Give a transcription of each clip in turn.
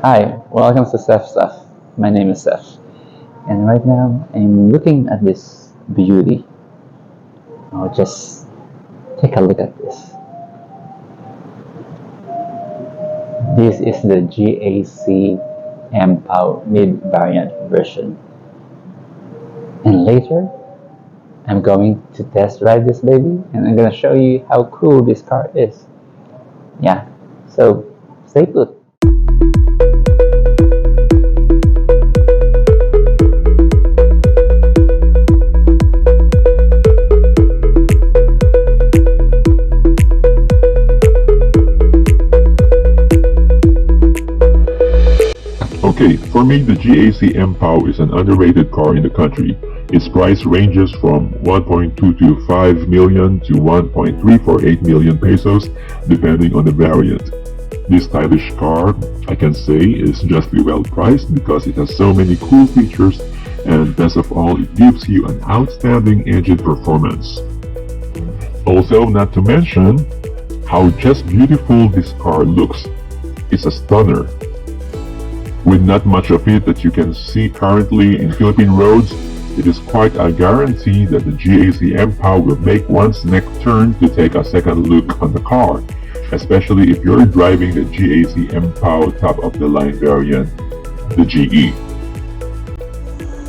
Hi, welcome to Seth Stuff. My name is Seth, and right now I'm looking at this beauty. Oh, just take a look at this. This is the GAC Empow mid-variant version. And later, I'm going to test drive this baby, and I'm gonna show you how cool this car is. Yeah, so stay put. Okay, for me the GAC Empow is an underrated car in the country. Its price ranges from 1.225 million to 1.348 million pesos depending on the variant. This stylish car, I can say, is justly well priced because it has so many cool features and best of all it gives you an outstanding engine performance. Also, not to mention how just beautiful this car looks. It's a stunner. With not much of it that you can see currently in Philippine roads, it is quite a guarantee that the GAC Empow will make one's neck turn to take a second look on the car, especially if you're driving the GAC Empow top-of-the-line variant, the GE.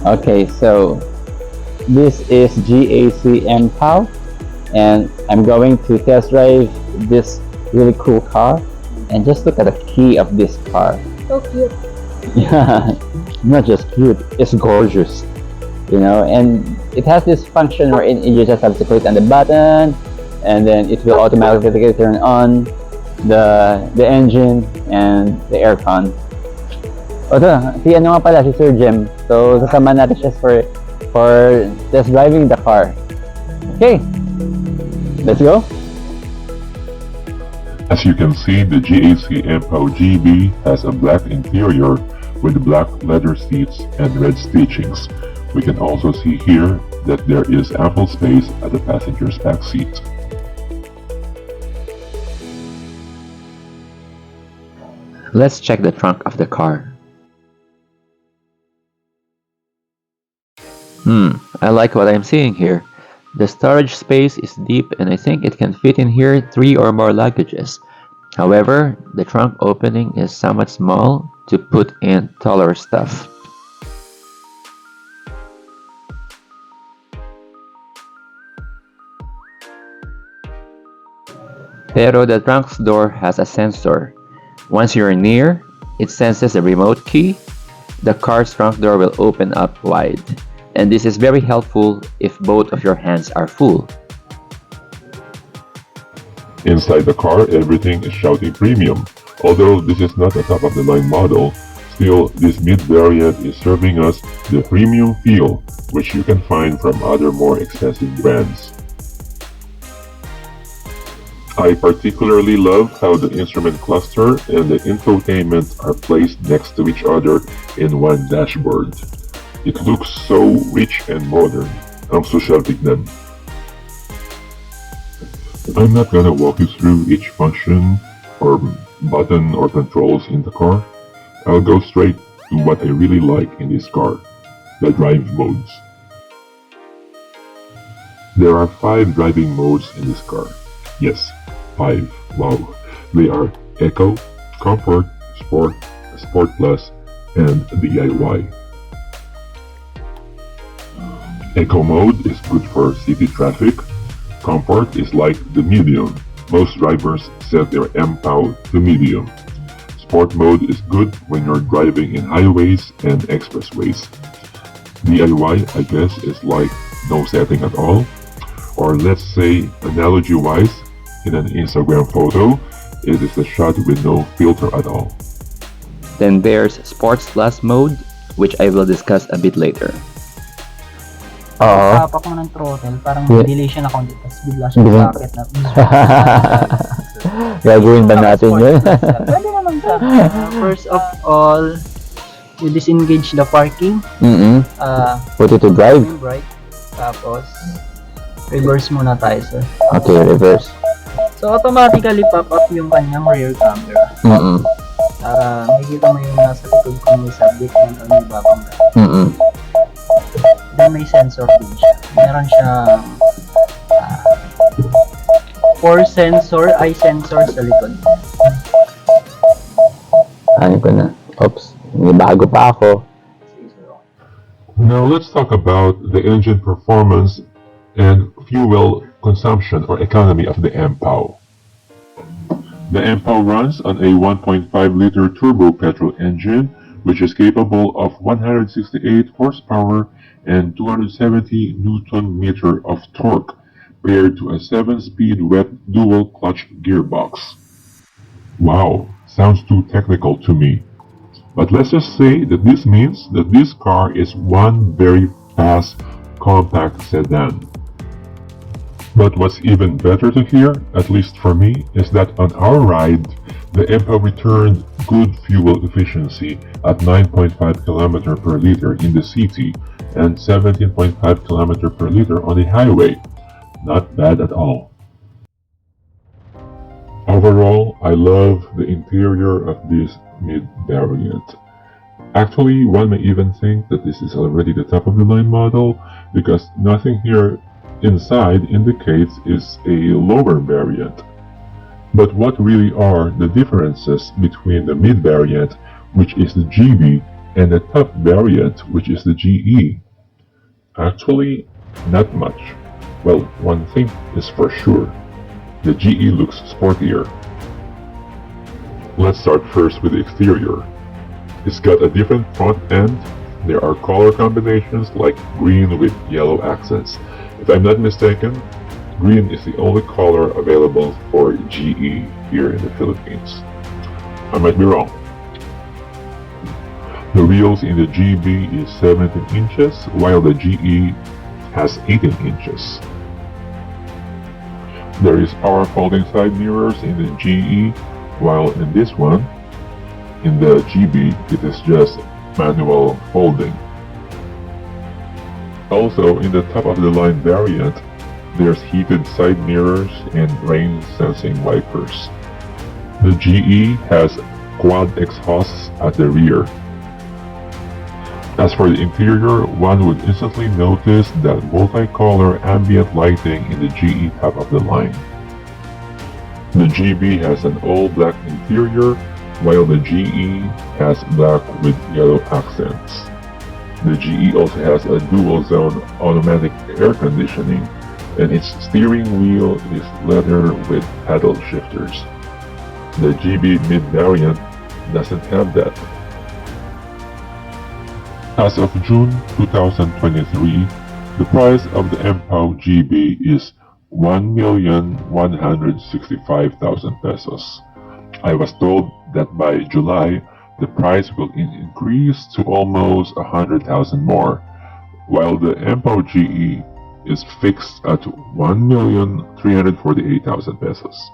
Okay, so this is GAC Empow, and I'm going to test drive this really cool car. And just look at the key of this car. So cute. Yeah, not just cute, it's gorgeous. And it has this function where you just have to click on the button, and then it will automatically turn on the engine and the aircon. O ito, ano nga pala, si Sir Jim. So, sasama natin siya for test driving the car. Okay, let's go. As you can see, the GAC Empow GB has a black interior with black leather seats and red stitchings. We can also see here that there is ample space at the passenger's back seat. Let's check the trunk of the car. I like what I'm seeing here. The storage space is deep and I think it can fit in here 3 or more luggages. However, the trunk opening is somewhat small to put in taller stuff. Pero the trunk's door has a sensor. Once you're near, it senses a remote key. The car's trunk door will open up wide. And this is very helpful if both of your hands are full. Inside the car, everything is shouting premium. Although this is not a top-of-the-line model, still this mid-variant is serving us the premium feel which you can find from other more expensive brands. I particularly love how the instrument cluster and the infotainment are placed next to each other in one dashboard. It looks so rich and modern. Ang social tignan. I'm not gonna walk you through each function or button or controls in the car. I'll go straight to what I really like in this car, the drive modes. There are 5 driving modes in this car. Yes, 5. Wow. They are Eco, Comfort, Sport, Sport Plus, and DIY. Eco mode is good for city traffic. Comfort is like the medium. Most drivers set their Empow to medium. Sport mode is good when you're driving in highways and expressways. DIY, I guess, is like no setting at all. Or let's say, analogy-wise, in an Instagram photo, it is a shot with no filter at all. Then there's Sports Plus mode, which I will discuss a bit later. Tapak mo ng throttle, parang delay siya na konti, tapos bigla siya sakit na. Gagawin ba natin yun? Pwede naman siya. First of all, you disengage the parking. Put it to drive. Right. Tapos, reverse muna tayo, sir. Okay, reverse. So, automatically pop up yung kanyang rear camera. Para makikita mo yung nasa likod kung may subject man o may babangga. Then may sensor din siya. Meron siyang 4 eye sensor sa likod. Ano ko na? Oops, may bago pa ako. Now let's talk about the engine performance and fuel consumption or economy of the Empow. The Empow runs on a 1.5-liter turbo petrol engine which is capable of 168 horsepower and 270 Nm of torque paired to a 7-speed wet dual-clutch gearbox. Wow, sounds too technical to me. But let's just say that this means that this car is one very fast compact sedan. But what's even better to hear, at least for me, is that on our ride, the Empow returned good fuel efficiency at 9.5 km per liter in the city and 17.5 km per liter on the highway. Not bad at all. Overall, I love the interior of this mid-variant. Actually, one may even think that this is already the top-of-the-line model because nothing here inside indicates it's a lower variant. But what really are the differences between the mid-variant, which is the GB, and the top variant, which is the GE? Actually, not much. Well, one thing is for sure. The GE looks sportier. Let's start first with the exterior. It's got a different front end. There are color combinations like green with yellow accents. If I'm not mistaken, green is the only color available for GE here in the Philippines. I might be wrong. The wheels in the GB is 17 inches, while the GE has 18 inches. There is power folding side mirrors in the GE, while in this one, in the GB, it is just manual folding. Also, in the top-of-the-line variant, there's heated side mirrors and rain-sensing wipers. The GE has quad exhausts at the rear. As for the interior, one would instantly notice that multicolor ambient lighting in the GE top-of-the-line. The GB has an all-black interior, while the GE has black with yellow accents. The GE also has a dual-zone automatic air conditioning, and its steering wheel is leather with paddle shifters. The GB mid-variant doesn't have that. As of June 2023, the price of the Empow GB is 1,165,000 pesos. I was told that by July, the price will increase to almost 100,000 more, while the Empow GE is fixed at 1,348,000 pesos.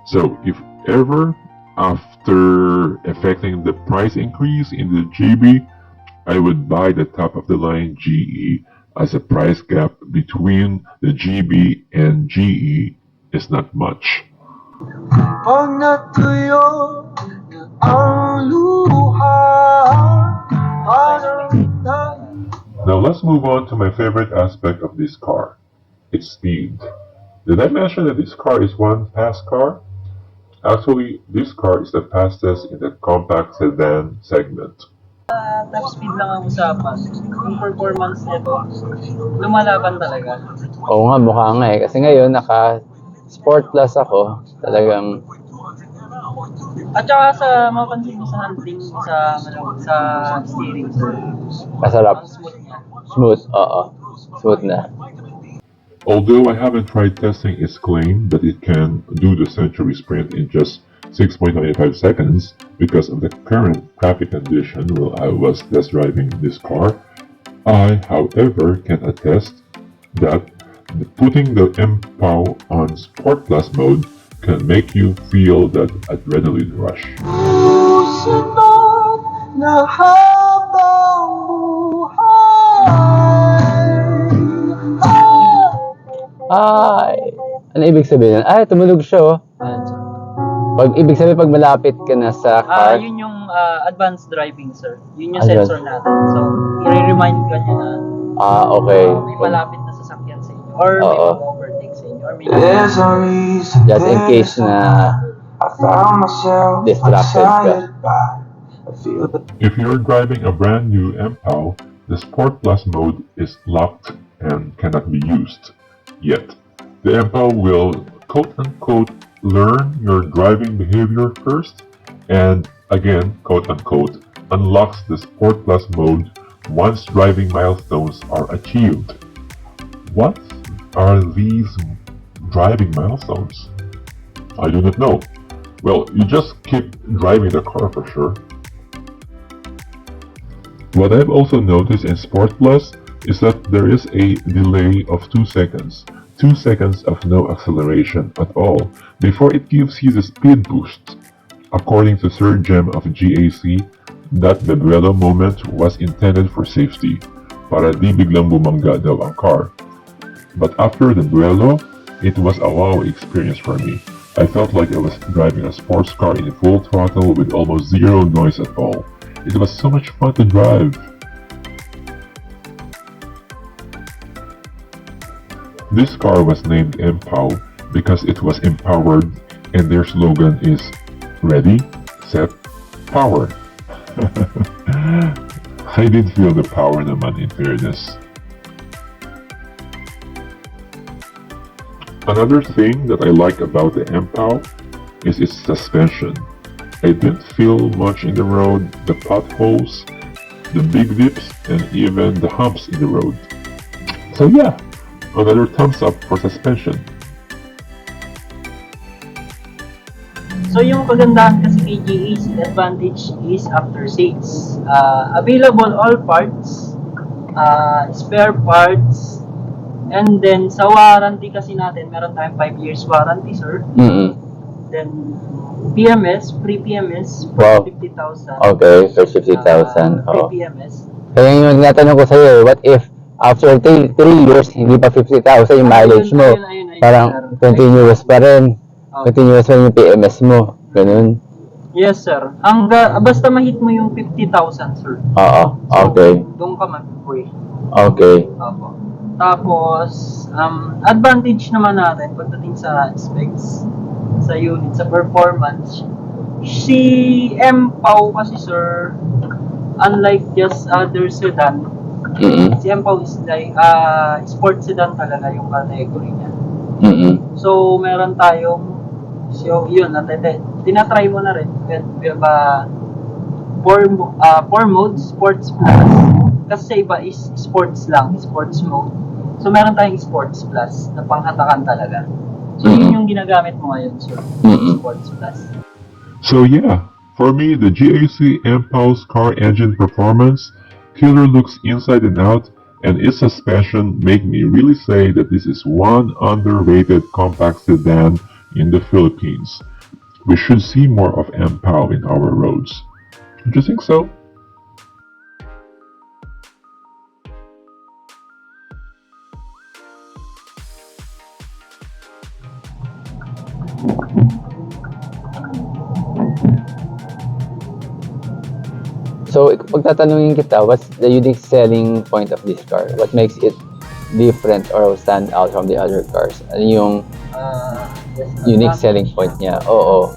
So if ever, after effecting the price increase in the GB, I would buy the top-of-the-line GE, as the price gap between the GB and GE is not much. Pag natuyo na ang luha, Now let's move on to my favorite aspect of this car, its speed. Did I mention that this car is one fast car? Actually, this car is the fastest in the compact sedan segment. top speed lang ang usapan. Yung performance nito, lumalaban talaga. Oo nga, mukha nga eh. Kasi ngayon, naka Sport Plus ako. Talagang At saka sa mapansin mo sa handling sa steering, masarap. ang smooth niya. Smooth, oo. Smooth na. Although I haven't tried testing its claim that it can do the century sprint in just 6.95 seconds because of the current traffic condition while I was test driving this car, I, however, can attest that putting the Empow on Sport Plus mode can make you feel that adrenaline rush. Na habang buhay. Ay! Ano ibig sabihin nun? Ay, tumulog siya oh. Pag ibig sabihin pag malapit ka na sa car, Yun yung advanced driving, sir. Yun yung Advanced. sensor natin. So, i-remind ka niya na okay. may malapit na sasakyan sa inyo or may Oo. mag-overtake sa inyo or may There's a reason Just in case na I found myself distracted ka. excited by a feel that If you're driving a brand new Empow, the Sport Plus mode is locked and cannot be used yet. The Empow will quote-unquote learn your driving behavior first and again quote-unquote unlocks the Sport Plus mode once driving milestones are achieved. What are these driving milestones? I do not know. Well, you just keep driving the car for sure. What I've also noticed in Sport Plus is that there is a delay of 2 seconds. 2 seconds of no acceleration at all before it gives you the speed boost. According to Sir Jem of GAC, that Bebuelo moment was intended for safety, para di biglang bumangga daw ang car. But after the Duelo, it was a wow experience for me. I felt like I was driving a sports car in full throttle with almost zero noise at all. It was so much fun to drive. This car was named Empow because it was empowered and their slogan is Ready, Set, Power. I did feel the power naman in fairness. Another thing that I like about the Empow is its suspension. I didn't feel much in the road, the potholes, the big dips, and even the humps in the road. So yeah, another thumbs up for suspension. So yung kagandahan kasi kay GAC advantage is after sales. Available all parts, spare parts, and then sa warranty kasi natin, meron tayong 5 years warranty, sir. Then PMS, free PMS for Wow. 50,000. Okay, for 50,000. Free Oo. PMS. Kaya yung tinatanong ko sa'yo, what if after 3 years, hindi pa 50,000 yung mileage mo? Ayun, Parang sir. continuous pa rin. Oh. Continuous pa rin yung PMS mo. Ganun. Yes, sir. Basta ma-hit mo yung 50,000, sir. Oo. Okay. Doon ka mag-free. Okay. Opo. Tapos, advantage naman natin pagdating sa specs, sa unit, sa performance. Si Empow kasi, sir, unlike just other sedan, si Empow is like sport sedan talaga yung category niya. So, meron tayong yun, tinatry mo na rin. We have 4 modes, sports plus. Kasi sa iba is sports lang, sports mode. So, meron tayong sports plus na panghatakan talaga. So, yun yung ginagamit mo ngayon, sir. Sports plus. So yeah, for me the GAC Empow's car engine performance, killer looks inside and out, and its suspension make me really say that this is one underrated compact sedan in the Philippines. We should see more of Empow in our roads. Don't you think so? So, pag tatanungin kita, what's the unique selling point of this car? What makes it different or stand out from the other cars? Ano yung unique selling point niya? Oo.